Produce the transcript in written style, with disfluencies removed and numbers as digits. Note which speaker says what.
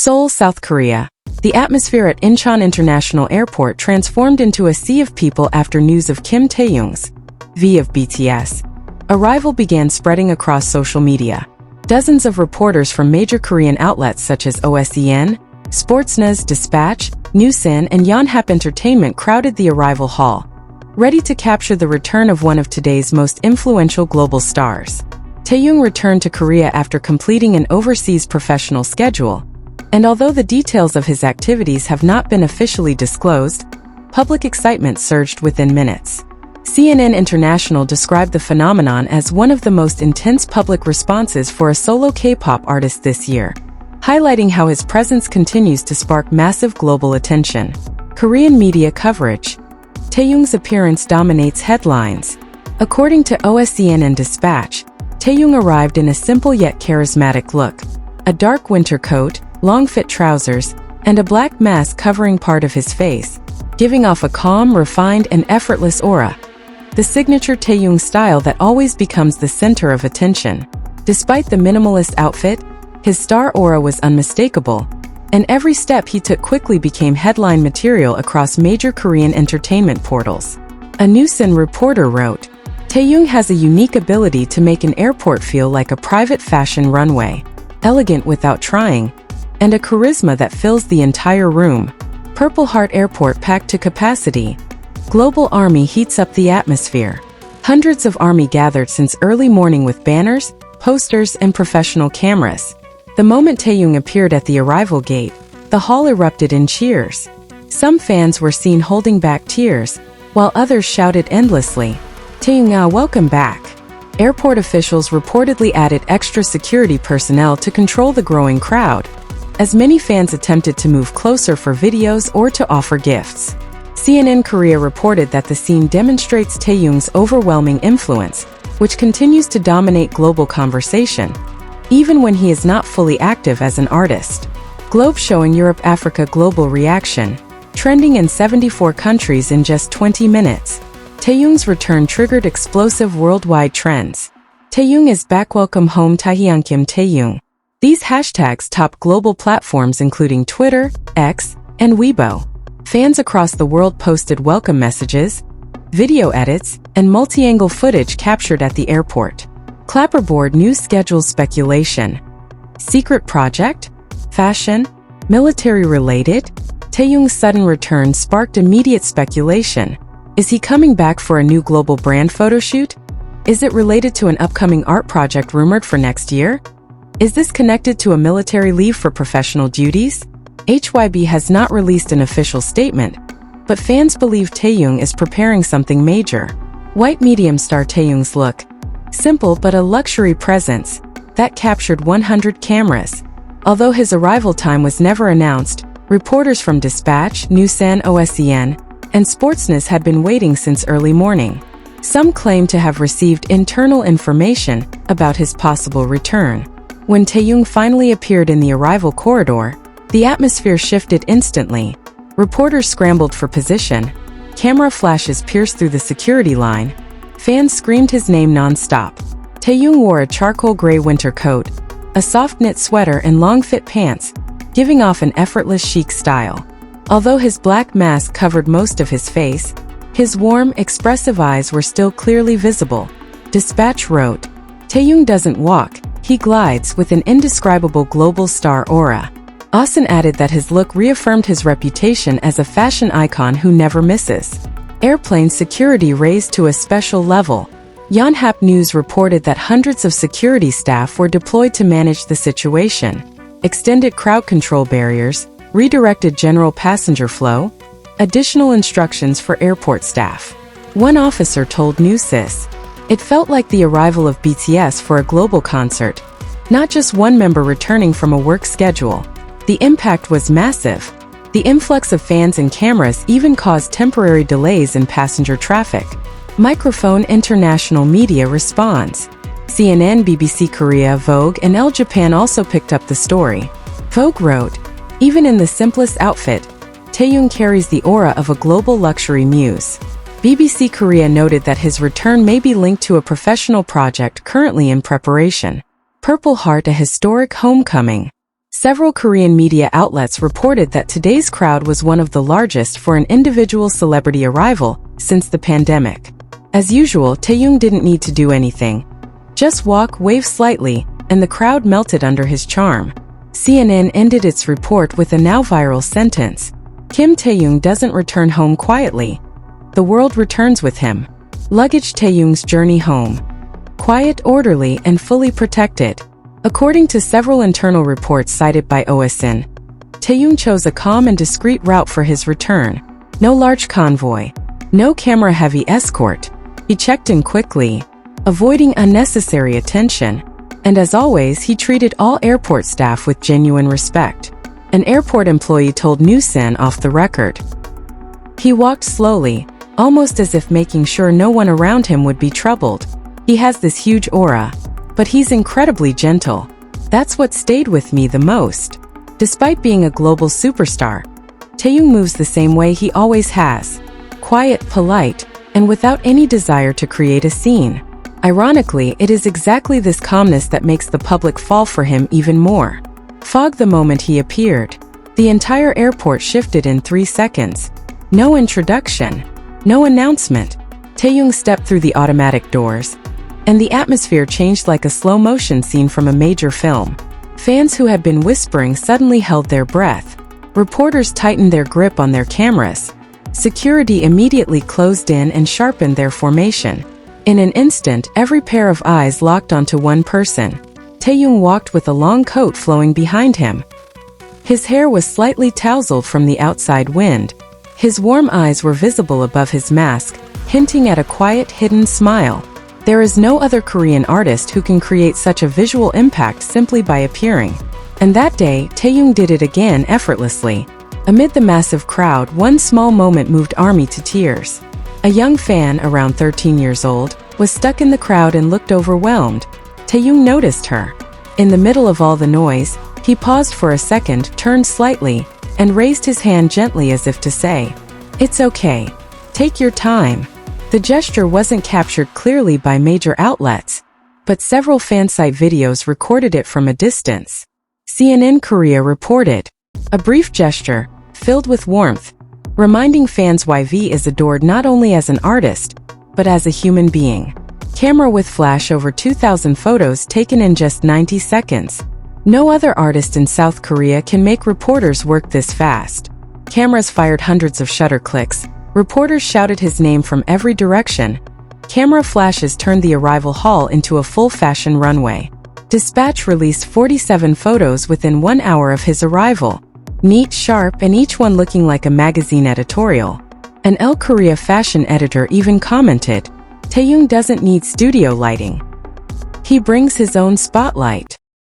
Speaker 1: Seoul, South Korea. The atmosphere at Incheon International Airport transformed into a sea of people after news of KIM TAEHYUNG's V of BTS arrival began spreading across social media. Dozens of reporters from major Korean outlets such as OSEN, Xportsnews, Dispatch, Newsen, and Yonhap Entertainment crowded the arrival hall, ready to capture the return of one of today's most influential global stars. Taehyung returned to Korea after completing an overseas professional schedule, and although the details of his activities have not been officially disclosed, public excitement surged within minutes. CNN International described the phenomenon as one of the most intense public responses for a solo K-pop artist this year, highlighting how his presence continues to spark massive global attention. Korean media coverage. Taehyung's appearance dominates headlines. According to OSEN and Dispatch, Taehyung arrived in a simple yet charismatic look: a dark winter coat, long fit trousers, and a black mask covering part of his face, giving off a calm, refined, and effortless aura. The signature Taehyung style that always becomes the center of attention. Despite the minimalist outfit, his star aura was unmistakable, and every step he took quickly became headline material across major Korean entertainment portals. A Newsen reporter wrote, "Taehyung has a unique ability to make an airport feel like a private fashion runway, elegant without trying, and a charisma that fills the entire room." Purple Heart Airport packed to capacity. Global Army heats up the atmosphere. Hundreds of Army gathered since early morning with banners, posters, and professional cameras. The moment Taehyung appeared at the arrival gate, the hall erupted in cheers. Some fans were seen holding back tears, while others shouted endlessly, "Taehyung, welcome back." Airport officials reportedly added extra security personnel to control the growing crowd, as many fans attempted to move closer for videos or to offer gifts. CNN Korea reported that the scene demonstrates Taehyung's overwhelming influence, which continues to dominate global conversation, even when he is not fully active as an artist. Globe showing Europe-Africa global reaction, trending in 74 countries in just 20 minutes. Taehyung's return triggered explosive worldwide trends. Taehyung is back. Welcome home Taehyung KIM TAEHYUNG. These hashtags topped global platforms including Twitter, X, and Weibo. Fans across the world posted welcome messages, video edits, and multi-angle footage captured at the airport. Clapperboard news schedules speculation. Secret project? Fashion? Military-related? Taehyung's sudden return sparked immediate speculation. Is he coming back for a new global brand photoshoot? Is it related to an upcoming art project rumored for next year? Is this connected to a military leave for professional duties? HYB has not released an official statement, but fans believe Taehyung is preparing something major. White medium star Taehyung's look. Simple but a luxury presence that captured 100 cameras. Although his arrival time was never announced, reporters from Dispatch, Newsen, OSEN, and Xportsnews had been waiting since early morning. Some claim to have received internal information about his possible return. When Taehyung finally appeared in the arrival corridor, the atmosphere shifted instantly. Reporters scrambled for position, camera flashes pierced through the security line, fans screamed his name non-stop. Taehyung wore a charcoal gray winter coat, a soft knit sweater and long fit pants, giving off an effortless chic style. Although his black mask covered most of his face, his warm, expressive eyes were still clearly visible. Dispatch wrote, "Taehyung doesn't walk, he glides with an indescribable global star aura." OSEN added that his look reaffirmed his reputation as a fashion icon who never misses. Airplane security raised to a special level. Yonhap News reported that hundreds of security staff were deployed to manage the situation. Extended crowd control barriers, redirected general passenger flow, additional instructions for airport staff. One officer told Newsen, "It felt like the arrival of BTS for a global concert, not just one member returning from a work schedule." The impact was massive. The influx of fans and cameras even caused temporary delays in passenger traffic. Microphone International Media responds. CNN, BBC Korea, Vogue, and Elle Japan also picked up the story. Vogue wrote, "Even in the simplest outfit, Taehyung carries the aura of a global luxury muse." BBC Korea noted that his return may be linked to a professional project currently in preparation. Purple Heart, a historic homecoming. Several Korean media outlets reported that today's crowd was one of the largest for an individual celebrity arrival since the pandemic. As usual, Taehyung didn't need to do anything. Just walk, wave slightly, and the crowd melted under his charm. CNN ended its report with a now viral sentence: Kim Taehyung doesn't return home quietly. The world returns with him. Luggage: Taehyung's journey home. Quiet, orderly, and fully protected. According to several internal reports cited by OSEN, Taehyung chose a calm and discreet route for his return. No large convoy. No camera-heavy escort. He checked in quickly, avoiding unnecessary attention. And as always, he treated all airport staff with genuine respect. An airport employee told Newsen off the record. He walked slowly, almost as if making sure no one around him would be troubled. He has this huge aura, but he's incredibly gentle. That's what stayed with me the most. Despite being a global superstar, Taehyung moves the same way he always has. Quiet, polite, and without any desire to create a scene. Ironically, it is exactly this calmness that makes the public fall for him even more. Fog the moment he appeared. The entire airport shifted in 3 seconds. No introduction. No announcement. Taehyung stepped through the automatic doors, and the atmosphere changed like a slow-motion scene from a major film. Fans who had been whispering suddenly held their breath. Reporters tightened their grip on their cameras. Security immediately closed in and sharpened their formation. In an instant, every pair of eyes locked onto one person. Taehyung walked with a long coat flowing behind him. His hair was slightly tousled from the outside wind. His warm eyes were visible above his mask, hinting at a quiet, hidden smile. There is no other Korean artist who can create such a visual impact simply by appearing. And that day, Taehyung did it again effortlessly. Amid the massive crowd, one small moment moved ARMY to tears. A young fan, around 13 years old, was stuck in the crowd and looked overwhelmed. Taehyung noticed her. In the middle of all the noise, he paused for a second, turned slightly, and raised his hand gently as if to say, "It's okay. Take your time." The gesture wasn't captured clearly by major outlets, but several fansite videos recorded it from a distance. CNN Korea reported, "A brief gesture, filled with warmth, reminding fans why V is adored not only as an artist, but as a human being." Camera with flash: over 2,000 photos taken in just 90 seconds. No other artist in South Korea can make reporters work this fast. Cameras fired hundreds of shutter clicks. Reporters shouted his name from every direction. Camera flashes turned the arrival hall into a full-fashion runway. Dispatch released 47 photos within 1 hour of his arrival. Neat, sharp, and each one looking like a magazine editorial. An Elle Korea fashion editor even commented, "Taehyung doesn't need studio lighting. He brings his own spotlight."